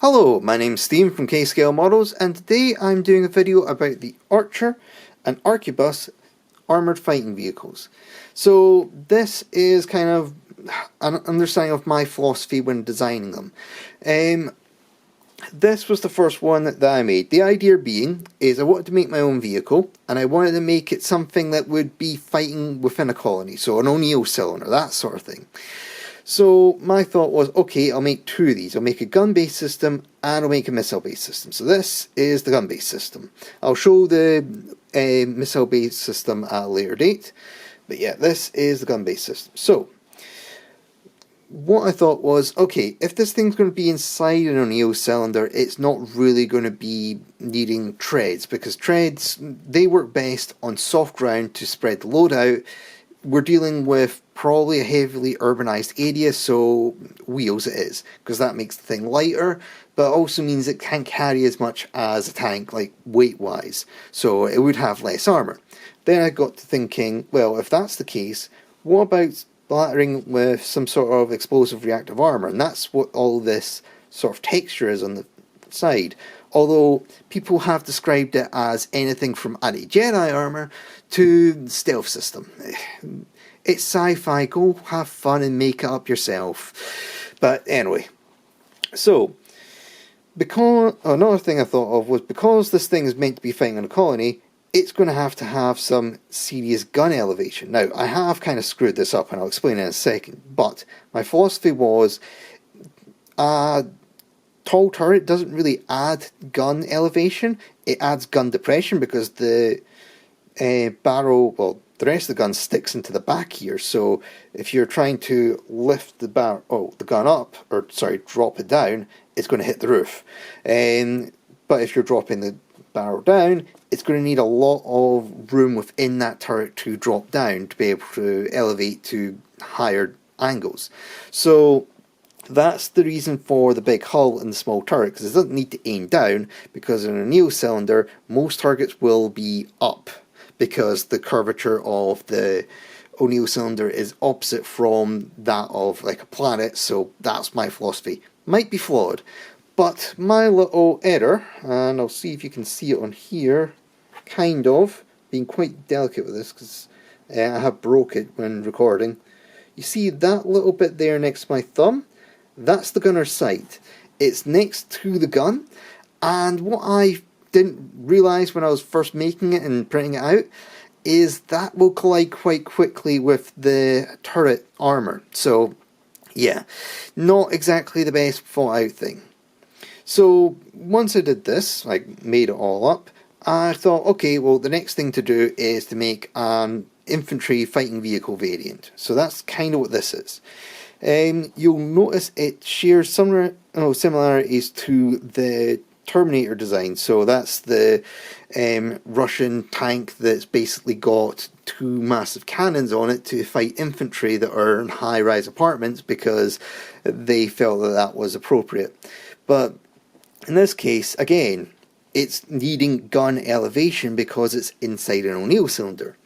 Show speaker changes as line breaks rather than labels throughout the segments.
Hello, my name's Steve from K-Scale Models, and today I'm doing a video about the Archer and Arquebuse Armoured Fighting Vehicles. So this is kind of an understanding of my philosophy when designing them. This was the first one that I made. The idea being is I wanted to make my own vehicle, and I wanted to make it something that would be fighting within a colony, so an O'Neill cylinder, that sort of thing. So my thought was, okay, I'll make two of these. I'll make a gun-based system and I'll make a missile-based system. So this is the gun-based system. I'll show the missile-based system at a later date. But yeah, this is the gun-based system. So what I thought was, okay, if this thing's going to be inside an O'Neill cylinder, it's not really going to be needing treads, because treads, they work best on soft ground to spread the load out. We're dealing with probably a heavily urbanized area, so wheels it is, because that makes the thing lighter, but also means it can't carry as much as a tank, like weight-wise, so it would have less armour. Then I got to thinking, well, if that's the case, what about blattering with some sort of explosive reactive armour? And that's what all this sort of texture is on the side. Although people have described it as anything from anti-Jedi armour to stealth system. It's sci-fi, go have fun and make it up yourself. But anyway, so because another thing I thought of was, because this thing is meant to be fighting on a colony, it's going to have some serious gun elevation. Now, I have kind of screwed this up, and I'll explain in a second, but my philosophy was tall turret doesn't really add gun elevation, it adds gun depression, because the barrel, well, the rest of the gun sticks into the back here, so if you're trying to lift the gun up, or sorry, drop it down, it's going to hit the roof. But if you're dropping the barrel down, it's going to need a lot of room within that turret to drop down to be able to elevate to higher angles. So that's the reason for the big hull and the small turret, because it doesn't need to aim down, because in a O'Neill cylinder most targets will be up, because the curvature of the O'Neill cylinder is opposite from that of like a planet. So that's my philosophy. Might be flawed, but my little error, and I'll see if you can see it on here, kind of, being quite delicate with this because I have broke it when recording. You see that little bit there next to my thumb? That's the gunner's sight. It's next to the gun, and what I didn't realise when I was first making it and printing it out is that will collide quite quickly with the turret armour. So yeah, not exactly the best thought out thing. So once I did this, I made it all up, I thought, okay, well, the next thing to do is to make an infantry fighting vehicle variant. So that's kind of what this is. You'll notice it shares some similarities to the Terminator design. So that's the Russian tank that's basically got two massive cannons on it to fight infantry that are in high-rise apartments, because they felt that that was appropriate. But in this case, again, it's needing gun elevation because it's inside an O'Neill cylinder.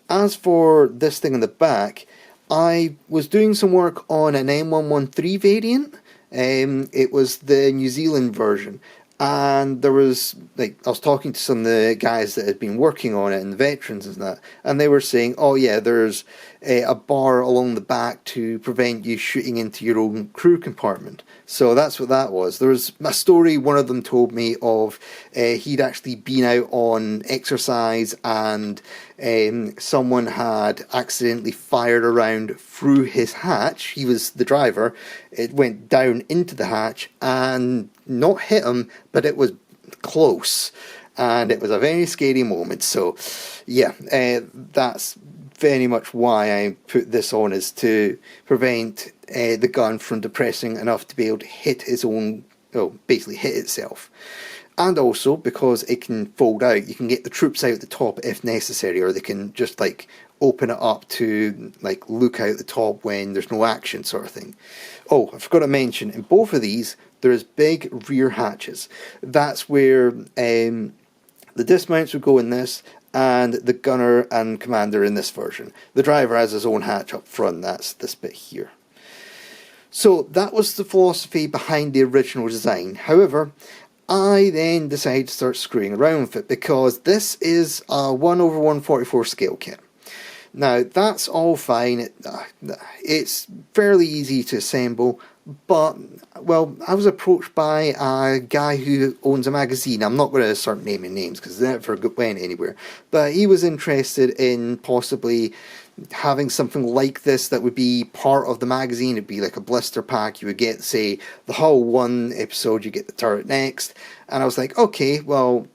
As for this thing in the back, I was doing some work on an M113 variant. It was the New Zealand version, and there was, like, I was talking to some of the guys that had been working on it and the veterans and that, and they were saying, oh yeah, there's a bar along the back to prevent you shooting into your own crew compartment. So that's what that was. There was a story one of them told me of, he'd actually been out on exercise and someone had accidentally fired a round through his hatch. He was the driver. It went down into the hatch and not hit him, but it was close, and it was a very scary moment. So yeah, that's very much why I put this on, is to prevent the gun from depressing enough to be able to hit its own, well, basically hit itself. And also because it can fold out, you can get the troops out the top if necessary, or they can just like open it up to like look out the top when there's no action, sort of thing. Oh, I forgot to mention, in both of these there's big rear hatches. That's where the dismounts would go in this, and the gunner and commander in this version. The driver has his own hatch up front, that's this bit here. So that was the philosophy behind the original design. However, I then decided to start screwing around with it because this is a 1/144 scale kit. Now, that's all fine. It's fairly easy to assemble, but, well, I was approached by a guy who owns a magazine. I'm not going to start naming names because they never went anywhere. But he was interested in possibly having something like this that would be part of the magazine. It'd be like a blister pack. You would get, say, the Hull one episode, you get the turret next. And I was like, okay, well,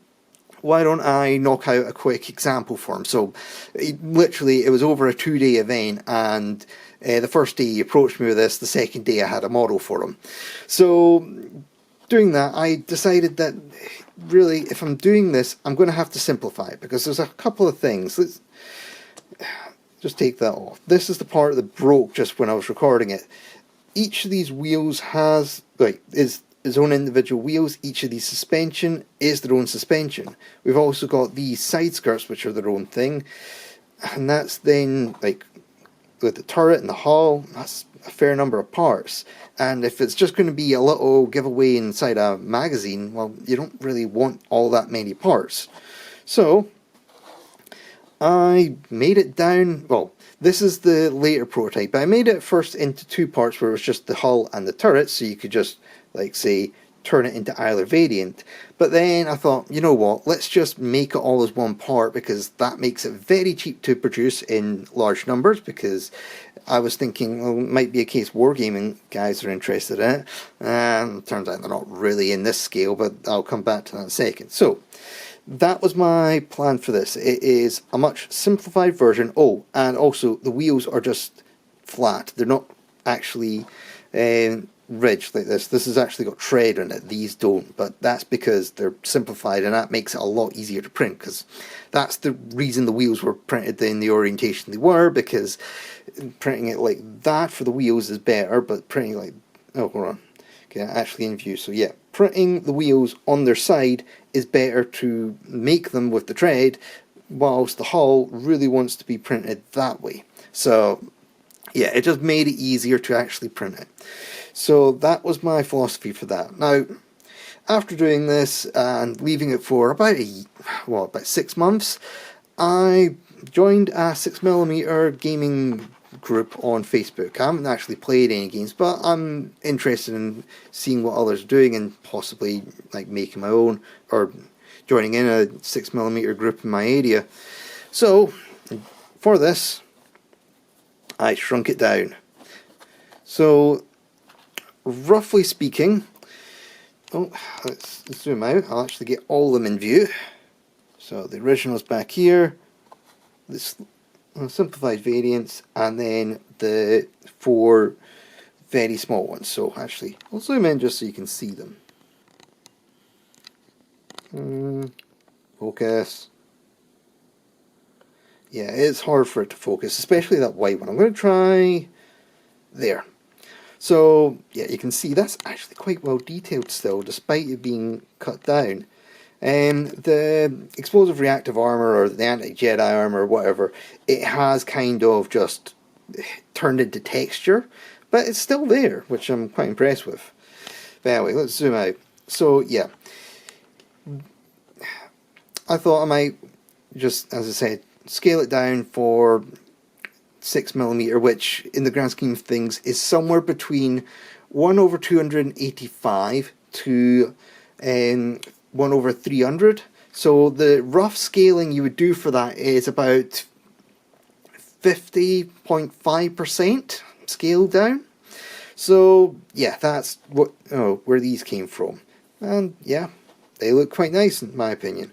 why don't I knock out a quick example for him? So, literally, it was over a 2-day event, and the first day he approached me with this, the second day I had a model for him. So, doing that, I decided that, really, if I'm doing this, I'm going to have to simplify it, because there's a couple of things. Let's just take that off. This is the part that broke just when I was recording it. Each of these wheels has, is its own individual wheels. Each of these suspension is their own suspension. We've also got these side skirts, which are their own thing, and that's then, like, with the turret and the hull, that's a fair number of parts. And if it's just going to be a little giveaway inside a magazine, well, you don't really want all that many parts. So I made it down, well, this is the later prototype, but I made it first into 2 parts where it was just the hull and the turret, so you could just, like, say, turn it into either variant. But then I thought, you know what, let's just make it all as one part, because that makes it very cheap to produce in large numbers, because I was thinking, well, it might be a case wargaming guys are interested in it, and turns out they're not really in this scale, but I'll come back to that in a second. So, that was my plan for this. It is a much simplified version. Oh, and also the wheels are just flat. They're not actually ridged like this. This has actually got tread on it. These don't, but that's because they're simplified, and that makes it a lot easier to print, because that's the reason the wheels were printed in the orientation they were, because printing it like that for the wheels is better, but printing like, oh, hold on. Okay, actually in view. So yeah, printing the wheels on their side is better to make them with the tread, whilst the hull really wants to be printed that way. So yeah, it just made it easier to actually print it. So that was my philosophy for that. Now, after doing this and leaving it for about 6 months, I joined a 6mm gaming group on Facebook. I haven't actually played any games, but I'm interested in seeing what others are doing and possibly, like, making my own, or joining in a 6mm group in my area. So for this, I shrunk it down. So roughly speaking, let's zoom out. I'll actually get all of them in view. So the original's back here, this simplified variants, and then the 4 very small ones. So actually, I'll zoom in just so you can see them. Focus. Yeah, it's hard for it to focus, especially that white one. I'm going to try there. So yeah, you can see that's actually quite well detailed still, despite it being cut down. The explosive reactive armor, or the anti-Jedi armor, or whatever, it has kind of just turned into texture, but it's still there, which I'm quite impressed with. But anyway, let's zoom out. So yeah, I thought I might just, as I said, scale it down for 6mm, which in the grand scheme of things is somewhere between 1/285 to 1/300. So the rough scaling you would do for that is about 50.5% scale down. So yeah, that's where these came from, and yeah, they look quite nice in my opinion.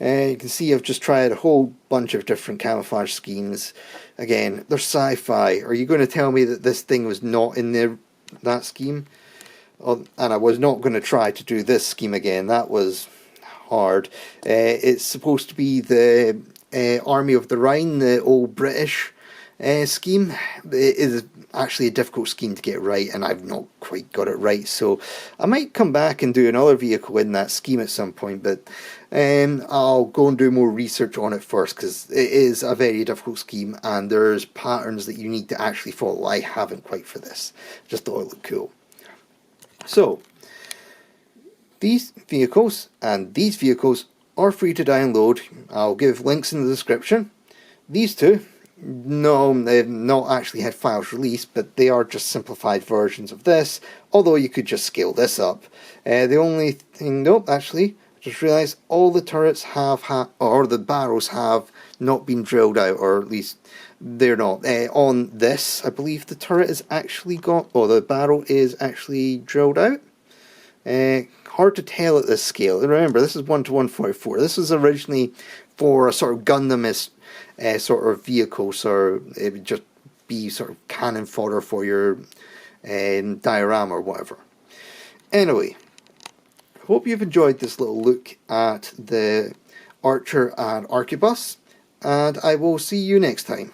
You can see I've just tried a whole bunch of different camouflage schemes. Again, they're sci-fi. Are you going to tell me that this thing was not in that scheme? And I was not going to try to do this scheme again. That was hard. It's supposed to be the Army of the Rhine, the old British scheme. It is actually a difficult scheme to get right, and I've not quite got it right, so I might come back and do another vehicle in that scheme at some point, but I'll go and do more research on it first, because it is a very difficult scheme and there's patterns that you need to actually follow. I haven't quite for this, just thought it looked cool. So these vehicles and these vehicles are free to download. I'll give links in the description. These two, no, they've not actually had files released, but they are just simplified versions of this, although you could just scale this up. The only thing, nope, actually, just realised all the turrets have, or the barrels have not been drilled out, or at least they're not. On this, I believe the turret is actually got, or the barrel is actually drilled out. Hard to tell at this scale. Remember, this is 1:144. This was originally for a sort of Gundam-ish sort of vehicle, so it would just be sort of cannon fodder for your diorama or whatever. Anyway, hope you've enjoyed this little look at the Archer and Arquebus, and I will see you next time.